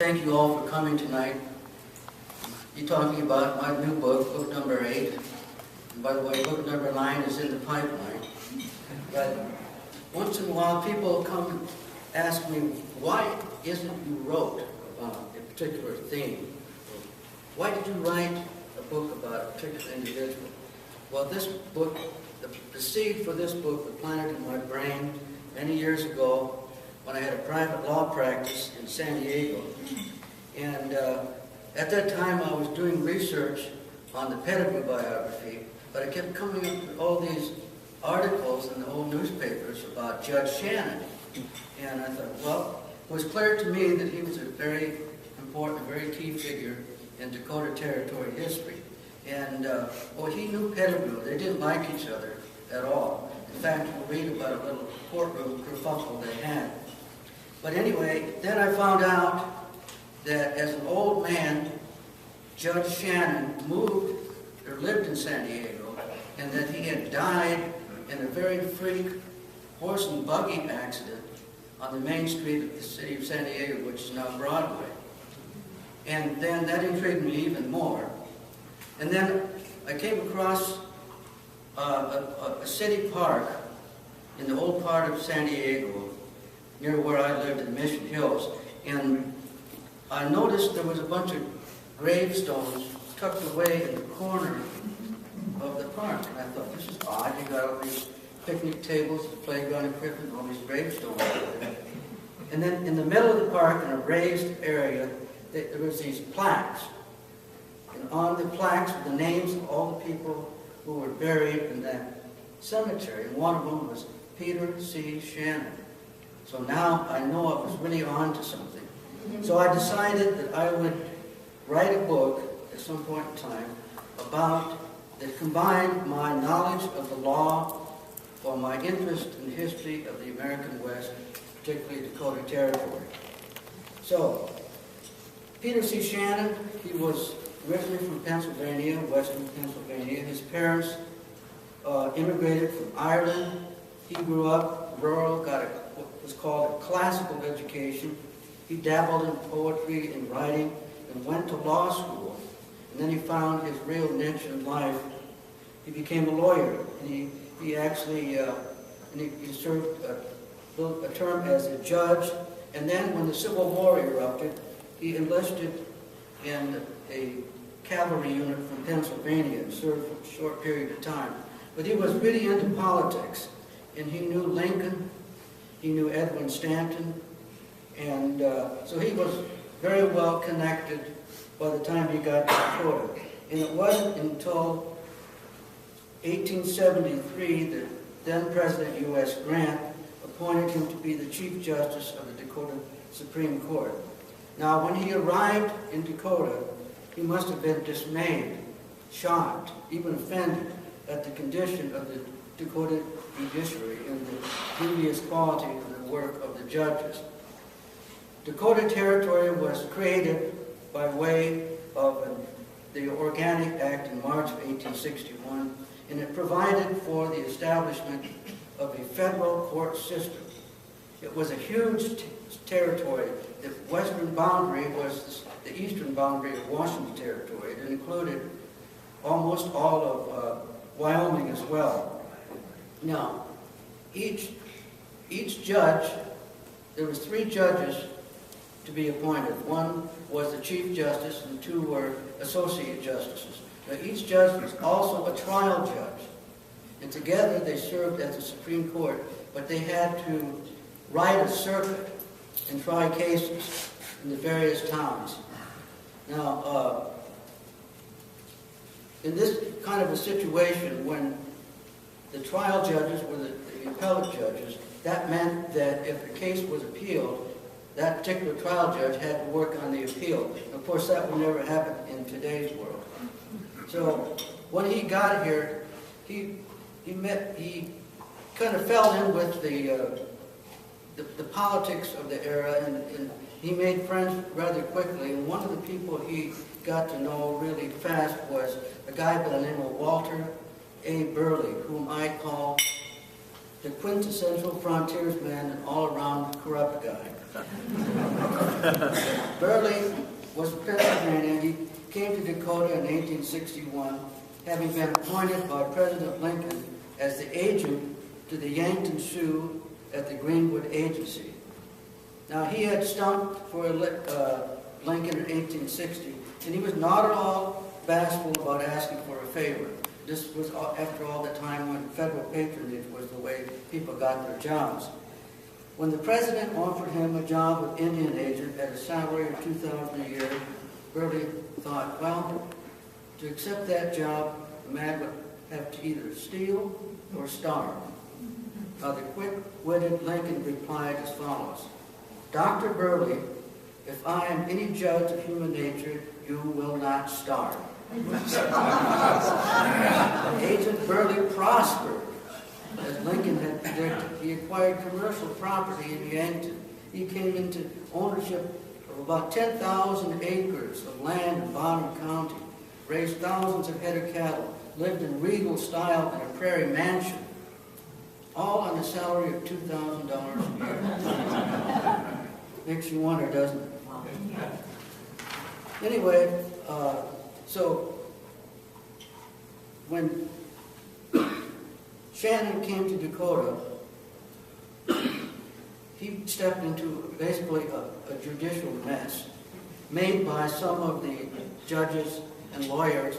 Thank you all for coming tonight. You're talking about my new book, book number 8. And by the way, book number 9 is in the pipeline. But once in a while, people come and ask me, why isn't you wrote about a particular theme? Why did you write a book about a particular individual? Well, this book, the seed for this book was planted in my brain many years ago when I had a private law practice in San Diego. And at that time I was doing research on the Pettigrew biography, but I kept coming up with all these articles in the old newspapers about Judge Shannon. And I thought, well, it was clear to me that he was a very important, very key figure in Dakota Territory history. And well, he knew Pettigrew. They didn't like each other at all. In fact, you read about a little courtroom kerfuffle they had. But anyway, then I found out that as an old man, Judge Shannon moved or lived in San Diego, and that he had died in a very freak horse and buggy accident on the main street of the city of San Diego, which is now Broadway. And then that intrigued me even more. And then I came across a city park in the old part of San Diego, near where I lived in Mission Hills, and I noticed there was a bunch of gravestones tucked away in the corner of the park. And I thought, this is odd. You got all these picnic tables, the playground equipment, all these gravestones. And then in the middle of the park, in a raised area, there was these plaques. And on the plaques were the names of all the people who were buried in that cemetery. And one of them was Peter C. Shannon. So now I know I was really on to something. So I decided that I would write a book at some point in time that combined my knowledge of the law or my interest in the history of the American West, particularly Dakota Territory. So, Peter C. Shannon, he was originally from Pennsylvania, western Pennsylvania. His parents immigrated from Ireland. He grew up rural, got what was called a classical education. He dabbled in poetry and writing and went to law school. And then he found his real niche in life. He became a lawyer. And he actually he served a term as a judge. And then when the Civil War erupted, he enlisted in a cavalry unit from Pennsylvania and served for a short period of time. But he was really into politics. And he knew Lincoln. He knew Edwin Stanton. And so he was very well connected by the time he got to Dakota. And it wasn't until 1873 that then President U.S. Grant appointed him to be the Chief Justice of the Dakota Supreme Court. Now, when he arrived in Dakota, he must have been dismayed, shocked, even offended at the condition of the Dakota judiciary and the dubious quality of the work of the judges. Dakota Territory was created by way of the Organic Act in March of 1861, and it provided for the establishment of a federal court system. It was a huge territory. The western boundary was the eastern boundary of Washington Territory. It included almost all of Wyoming as well. Now, each judge, there was 3 judges to be appointed. One was the Chief Justice and 2 were Associate Justices. Now, each judge was also a trial judge. And together they served at the Supreme Court, but they had to ride a circuit and try cases in the various towns. Now, in this kind of a situation, when the trial judges were the appellate judges, that meant that if a case was appealed, that particular trial judge had to work on the appeal. Of course, that would never happen in today's world. So when he got here, he kind of fell in with the politics of the era, and he made friends rather quickly. And one of the people he got to know really fast was a guy by the name of Walter A. Burley, whom I call the quintessential frontiersman and all-around corrupt guy. Burley was from Pennsylvania. He came to Dakota in 1861, having been appointed by President Lincoln as the agent to the Yankton Sioux at the Greenwood Agency. Now, he had stumped for Lincoln in 1860, and he was not at all bashful about asking for a favor. This was after all the time when federal patronage was the way people got their jobs. When the president offered him a job of Indian agent at a salary of $2,000 a year, Burley thought, well, to accept that job, the man would have to either steal or starve. Now, the quick-witted Lincoln replied as follows: Dr. Burley, if I am any judge of human nature, you will not starve. Agent Burley prospered, as Lincoln had predicted. He acquired commercial property in Yankton. He came into ownership of about 10,000 acres of land in Bottom County, raised thousands of head of cattle, lived in regal style in a prairie mansion, all on a salary of $2,000 a year. Makes you wonder, doesn't it? Anyway, so when Shannon came to Dakota, he stepped into basically a judicial mess made by some of the judges and lawyers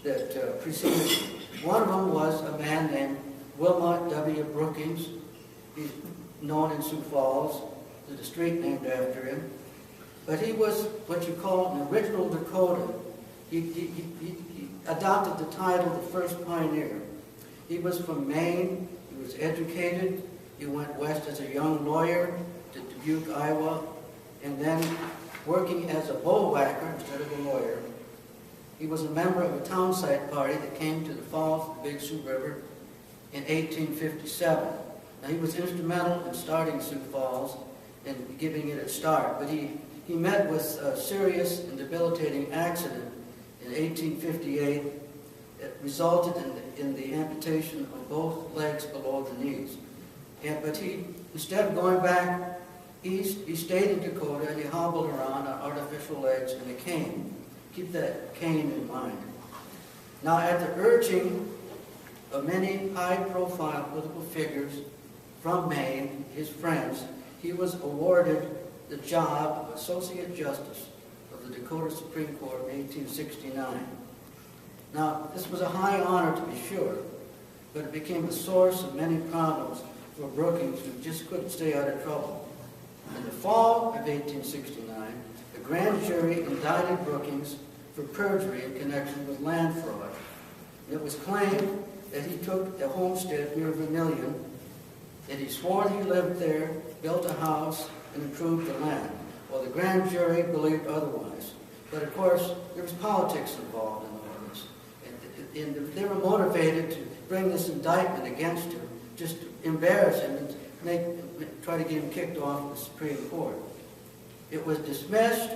that preceded him. One of them was a man named Wilmot W. Brookings. He's known in Sioux Falls. There's a street named after him. But he was what you call an original Dakota. He adopted the title of the first pioneer. He was from Maine. He was educated. He went west as a young lawyer to Dubuque, Iowa, and then working as a bullwhacker instead of a lawyer. He was a member of a townsite party that came to the Falls of the Big Sioux River in 1857. Now, he was instrumental in starting Sioux Falls and giving it a start, but he met with a serious and debilitating accident in 1858 that resulted in the amputation of both legs below the knees. But he, instead of going back east, he stayed in Dakota and he hobbled around on artificial legs and a cane. Keep that cane in mind. Now, at the urging of many high-profile political figures from Maine, his friends, he was awarded the job of Associate Justice of the Dakota Supreme Court in 1869. Now, this was a high honor to be sure, but it became the source of many problems for Brookings, who just couldn't stay out of trouble. In the fall of 1869, the grand jury indicted Brookings for perjury in connection with land fraud. It was claimed that he took a homestead near Vermilion, that he swore he lived there, built a house, and improved the land. Well, the grand jury believed otherwise. But of course, there was politics involved in all this. And they were motivated to bring this indictment against him, just to embarrass him and try to get him kicked off the Supreme Court. It was dismissed,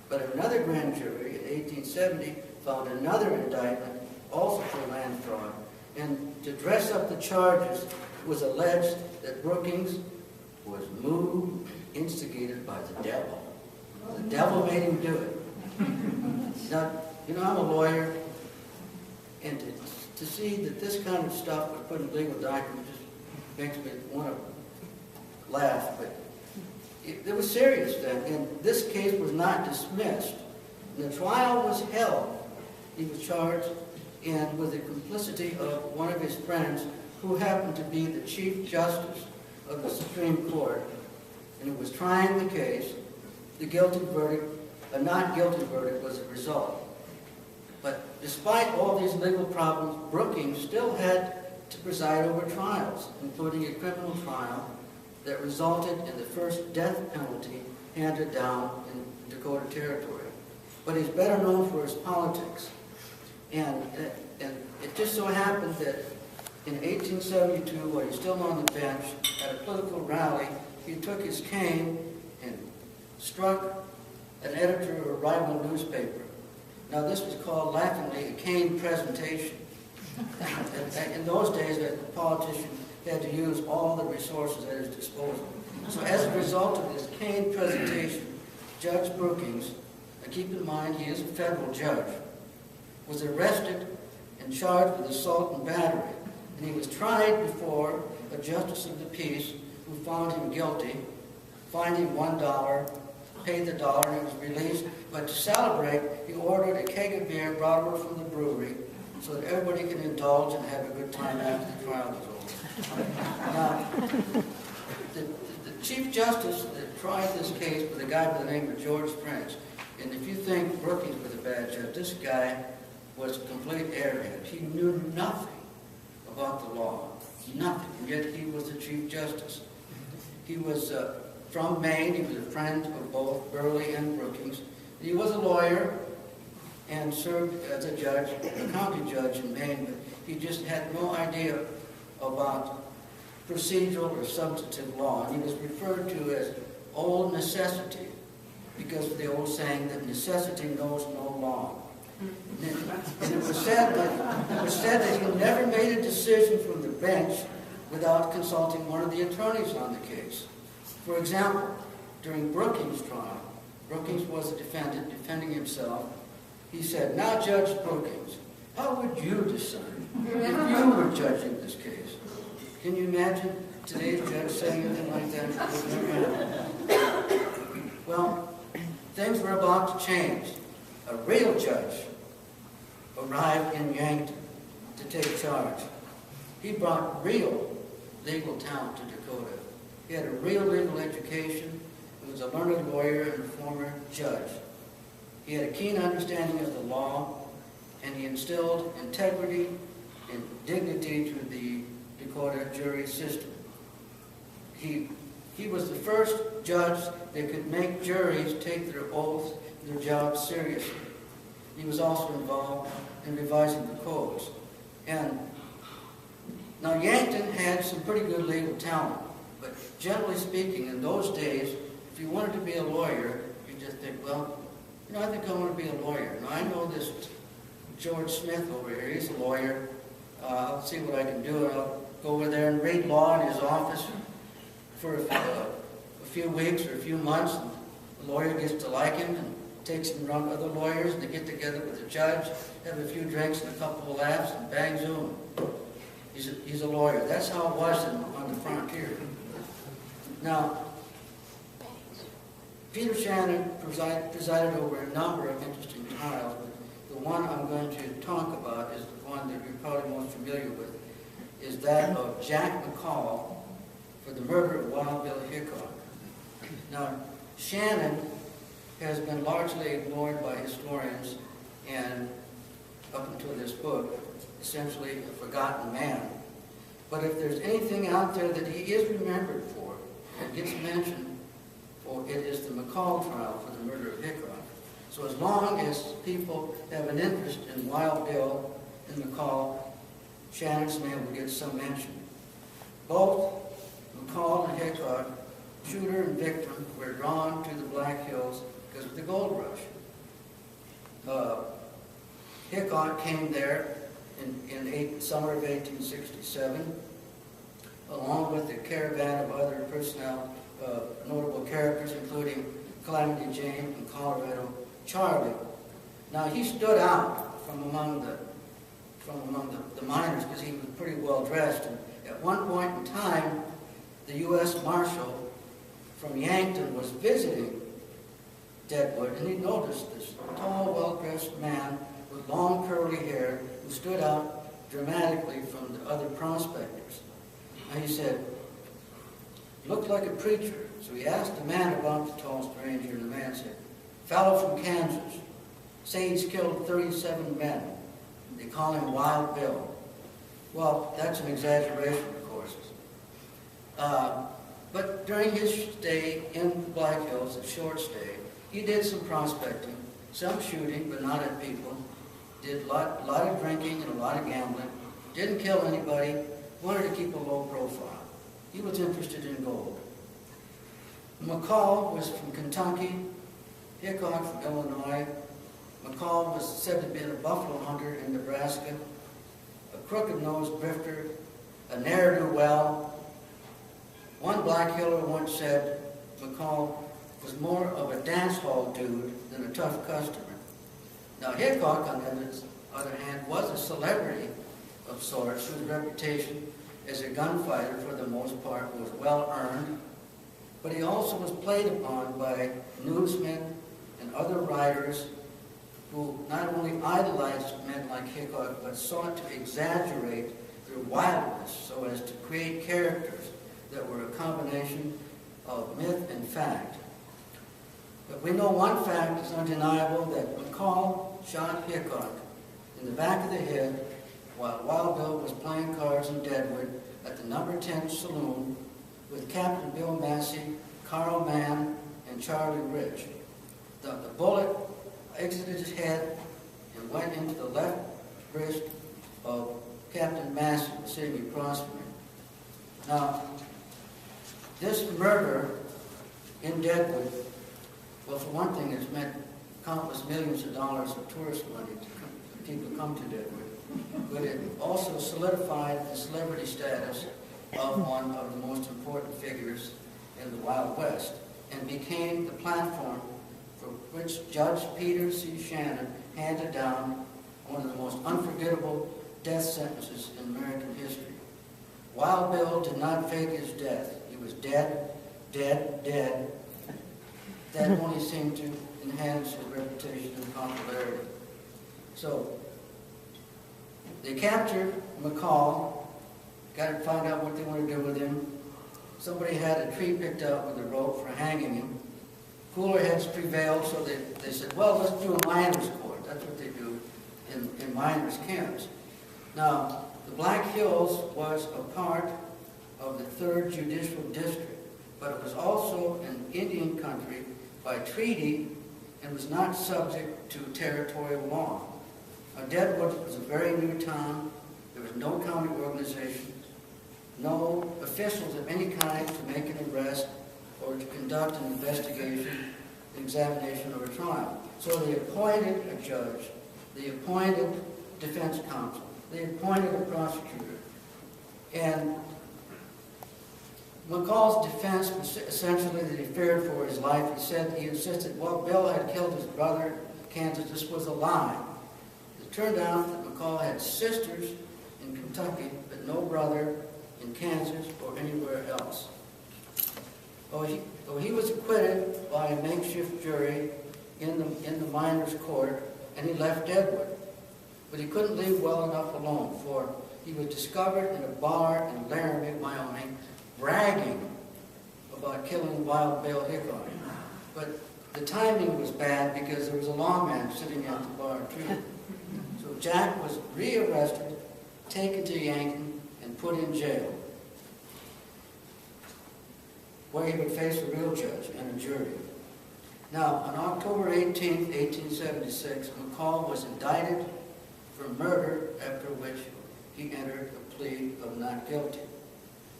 but another grand jury in 1870 found another indictment, also for land fraud. And to dress up the charges, it was alleged that Brookings was moved, instigated by the devil. The devil made him do it. Now, you know, I'm a lawyer, and to see that this kind of stuff was put in legal documents just makes me want to laugh, but it was serious then, and this case was not dismissed. The trial was held. He was charged, and with the complicity of one of his friends, who happened to be the Chief Justice of the Supreme Court, and who was trying the case. The guilty verdict, a not guilty verdict, was the result. But despite all these legal problems, Brookings still had to preside over trials, including a criminal trial that resulted in the first death penalty handed down in Dakota Territory. But he's better known for his politics. And it just so happened that in 1872, while he's still on the bench, at a political rally, he took his cane and struck an editor of a rival newspaper. Now, this was called, laughingly, a cane presentation. In those days, a politician had to use all the resources at his disposal. So as a result of this canned presentation, Judge Brookings, and keep in mind he is a federal judge, was arrested and charged with assault and battery. And he was tried before a justice of the peace who found him guilty, fined him $1, paid the dollar, and he was released. But to celebrate, he ordered a keg of beer brought over from the brewery so that everybody could indulge and have a good time after the trial was over. Now, the Chief Justice that tried this case was a guy by the name of George Prince. And if you think Brookings was a bad judge, this guy was a complete airhead. He knew nothing about the law, nothing, and yet he was the Chief Justice. He was from Maine. He was a friend of both Burley and Brookings. He was a lawyer and served as a judge, a county judge in Maine, but he just had no idea about procedural or substantive law. And he was referred to as old necessity because of the old saying that necessity knows no law. And it was said that he never made a decision from the bench without consulting one of the attorneys on the case. For example, during Brookings' trial, Brookings was a defendant defending himself. He said, "Now, Judge Brookings, how would you decide if you were judging this case?" Can you imagine today's judge saying anything like that? Well, things were about to change. A real judge arrived in Yankton to take charge. He brought real legal talent to Dakota. He had a real legal education. He was a learned lawyer and a former judge. He had a keen understanding of the law, and he instilled integrity and dignity to the Dakota jury system. He was the first judge that could make juries take their oath, their job seriously. He was also involved in revising the codes. And now Yankton had some pretty good legal talent, but generally speaking, in those days, if you wanted to be a lawyer, you just think, well, you know, I think I want to be a lawyer. Now I know this George Smith over here, he's a lawyer. I'll see what I can do. I'll go over there and read law in his office for a few weeks or a few months. And the lawyer gets to like him and takes him around other lawyers, and they get together with the judge, have a few drinks and a couple of laughs, and bang, zoom. He's a lawyer. That's how it was on the frontier. Now, Peter Shannon presided over a number of interesting trials, but the one I'm going to talk about is the one that you're probably most familiar with, is that of Jack McCall for the murder of Wild Bill Hickok. Now, Shannon has been largely ignored by historians and, up until this book, essentially a forgotten man. But if there's anything out there that he is remembered for, it gets mentioned, for it is the McCall trial for the murder of Hickok. So as long as people have an interest in Wild Bill and McCall, Shannon's name will get some mention. Both McCall and Hickok, shooter and victim, were drawn to the Black Hills because of the gold rush. Hickok came there in summer of 1867, along with a caravan of other personnel, notable characters, including Calamity Jane and Colorado Charlie. Now he stood out from among the miners because he was pretty well dressed. And at one point in time, the U.S. Marshal from Yankton was visiting Deadwood, and he noticed this tall, well-dressed man with long curly hair who stood out dramatically from the other prospectors. And he said, "Looked like a preacher." So he asked the man about the tall stranger, and the man said, "Fellow from Kansas. Say he's killed 37 men. They call him Wild Bill." Well, that's an exaggeration, of course. But during his stay in the Black Hills, a short stay, he did some prospecting, some shooting, but not at people. Did a lot of drinking and a lot of gambling. Didn't kill anybody. Wanted to keep a low profile. He was interested in gold. McCall was from Kentucky. Hickok from Illinois. McCall was said to have been a buffalo hunter in Nebraska, a crooked-nosed grifter, a ne'er-do-well. One Black Hiller once said McCall was more of a dance hall dude than a tough customer. Now Hickok, on the other hand, was a celebrity of sorts whose reputation as a gunfighter for the most part was well earned, but he also was played upon by newsmen and other writers who not only idolized men like Hickok, but sought to exaggerate their wildness so as to create characters that were a combination of myth and fact. But we know one fact is undeniable, that McCall shot Hickok in the back of the head while Wild Bill was playing cards in Deadwood at the number 10 saloon with Captain Bill Massey, Carl Mann, and Charlie Rich. The bullet exited his head and went into the left wrist of Captain Massey, the city prosecutor. Now, this murder in Deadwood, well, for one thing, it's meant countless millions of dollars of tourist money to people come to Deadwood. But it also solidified the celebrity status of one of the most important figures in the Wild West and became the platform for which Judge Peter C. Shannon handed down one of the most unforgettable death sentences in American history. Wild Bill did not fake his death. He was dead, dead, dead. That only seemed to enhance his reputation and popularity. So, they captured McCall, got to find out what they want to do with him. Somebody had a tree picked out with a rope for hanging him. Cooler heads prevailed, so they said, well, let's do a miners' court. That's what they do in miners' camps. Now, the Black Hills was a part of the 3rd Judicial District, but it was also an Indian country by treaty and was not subject to territorial law. Now, Deadwood was a very new town. There was no county organization, no officials of any kind to make an arrest or to conduct an investigation, an examination, or a trial. So they appointed a judge, they appointed defense counsel, they appointed a prosecutor. And McCall's defense was essentially that he feared for his life. He insisted, well, Bill had killed his brother in Kansas. This was a lie. It turned out that McCall had sisters in Kentucky, but no brother in Kansas or anywhere else. He was acquitted by a makeshift jury in the miners' court, and he left Deadwood. But he couldn't leave well enough alone, for he was discovered in a bar in Laramie, Wyoming, bragging about killing Wild Bill Hickok. But the timing was bad because there was a lawman sitting at the bar too. So Jack was rearrested, taken to Yankton, and put in jail, where he would face a real judge and a jury. Now, on October 18, 1876, McCall was indicted for murder, after which he entered a plea of not guilty.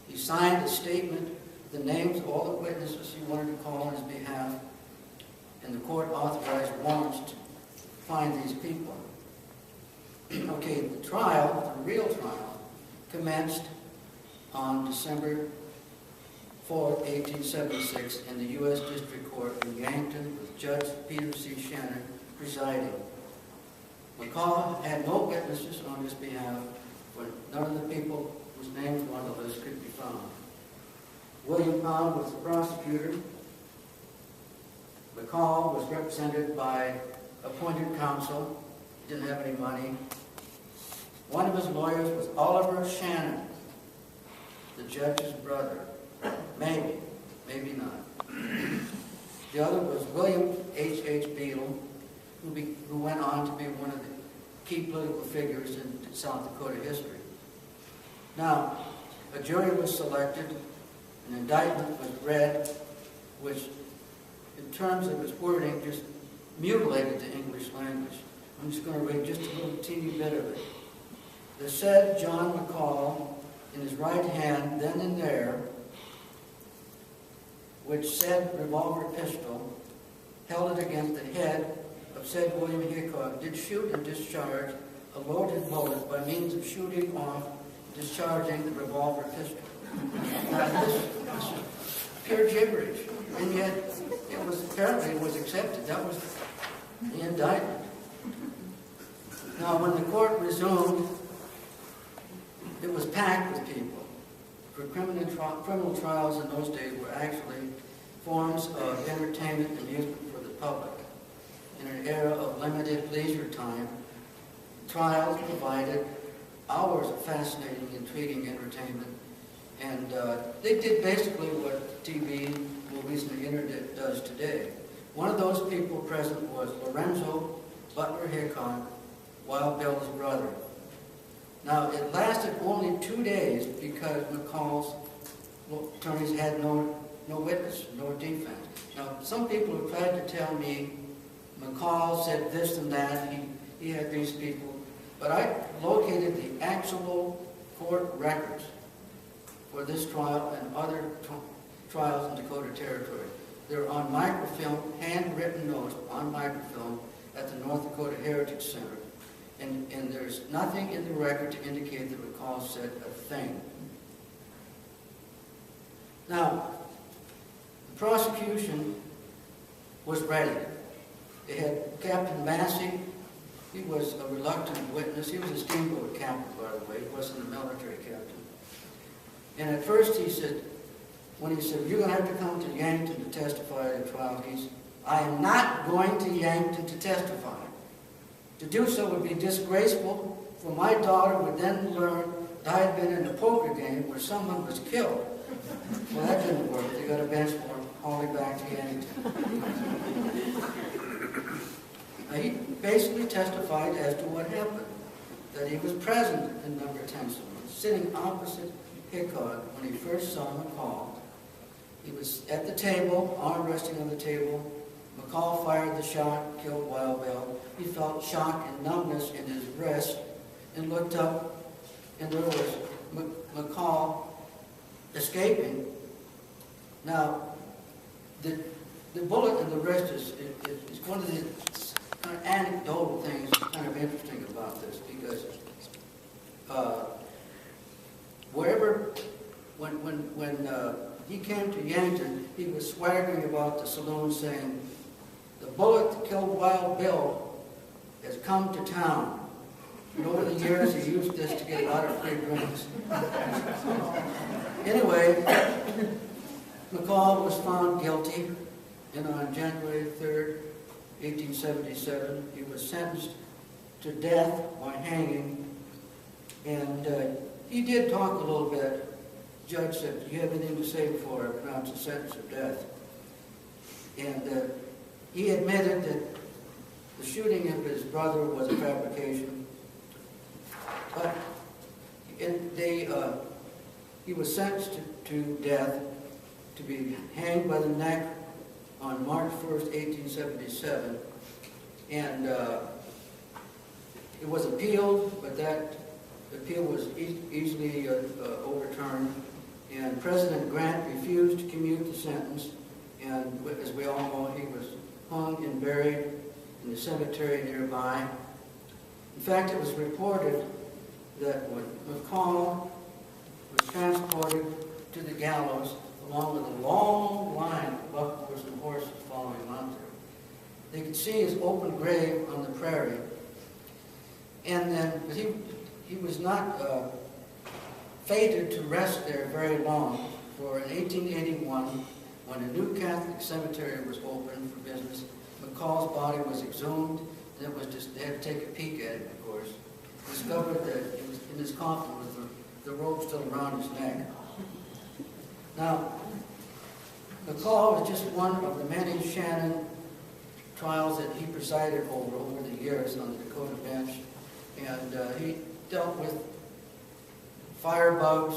He signed a statement, the names of all the witnesses he wanted to call on his behalf, and the court authorized warrants to find these people. Okay, the trial, the real trial, commenced on December 4th, 1876, in the U.S. District Court in Yankton, with Judge Peter C. Shannon presiding. McCall had no witnesses on his behalf, but none of the people whose names were on the list could be found. William Pound was the prosecutor. McCall was represented by appointed counsel. He didn't have any money. One of his lawyers was Oliver Shannon, the judge's brother. Maybe, maybe not. The other was William H. Beadle, who went on to be one of the key political figures in South Dakota history. Now, a jury was selected, an indictment was read, which, in terms of its wording, just mutilated the English language. I'm just going to read just a little teeny bit of it. The said John McCall, in his right hand, then and there, which said revolver pistol, held it against the head of said William Hickok, did shoot and discharge a loaded bullet by means of shooting off discharging the revolver pistol. Now, this is pure gibberish, and yet apparently it was accepted. That was the indictment. Now, when the court resumed, it was packed with people. For criminal trials in those days were actually forms of entertainment and amusement for the public. In an era of limited leisure time, trials provided hours of fascinating, intriguing entertainment, and they did basically what TV, movies, and the internet does today. One of those people present was Lorenzo Butler Hickok, Wild Bill's brother. Now, it lasted only 2 days because McCall's attorneys had no witness, no defense. Now, some people have tried to tell me McCall said this and that, he had these people, but I located the actual court records for this trial and other trials in Dakota Territory. They're on microfilm, handwritten notes on microfilm at the North Dakota Heritage Center. And there's nothing in the record to indicate that McCall said a thing. Now, the prosecution was ready. They had Captain Massey. He was a reluctant witness. He was a steamboat captain, by the way. He wasn't a military captain. And at first he said, when he said, "You're going to have to come to Yankton to testify at a trial," "I am not going to Yankton to testify. To do so would be disgraceful, for my daughter would then learn that I had been in a poker game where someone was killed." Well, that didn't work. They got a bench warrant, hauled him back to Yankton. Now, he basically testified as to what happened, that he was present in number 10 Saloon, sitting opposite Hickok when he first saw McCall. He was at the table, arm resting on the table. McCall fired the shot, killed Wild Bill. He felt shock and numbness in his breast and looked up, and there was McCall escaping. Now, the bullet in the wrist is one of the kind of anecdotal things that's kind of interesting about this, because when he came to Yankton, he was swaggering about the saloon saying, "The bullet that killed Wild Bill has come to town." And over the years, he used this to get a lot of free drinks. Anyway, McCall was found guilty, and on January 3rd, 1877, he was sentenced to death by hanging. And he did talk a little bit. The judge said, "Do you have anything to say before I pronounce the sentence of death?" And he admitted that the shooting of his brother was a fabrication. But he was sentenced to death, to be hanged by the neck on March 1st, 1877. And it was appealed, but that appeal was easily overturned. And President Grant refused to commute the sentence. And as we all know, he was hung and buried in the cemetery nearby. In fact, it was reported that when McCall was transported to the gallows, along with a long line of buffaloes and horses following him out there, they could see his open grave on the prairie. And then, but he was not fated to rest there very long, for in 1881, when a new Catholic cemetery was opened for business, McCall's body was exhumed, and it was just, they had to take a peek at it, of course. Discovered that he was in his coffin with the rope still around his neck. Now, McCall was just one of the many Shannon trials that he presided over the years on the Dakota bench, and he dealt with firebugs,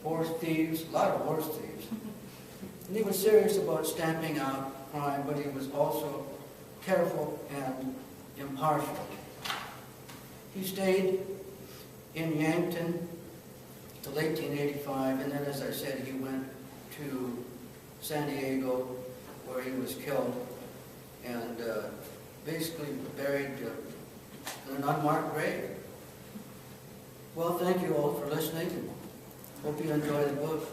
horse thieves, a lot of horse thieves. And he was serious about stamping out crime, but he was also careful and impartial. He stayed in Yankton till 1885, and then, as I said, he went to San Diego, where he was killed, and basically buried in an unmarked grave. Well, thank you all for listening, and hope you enjoy the book.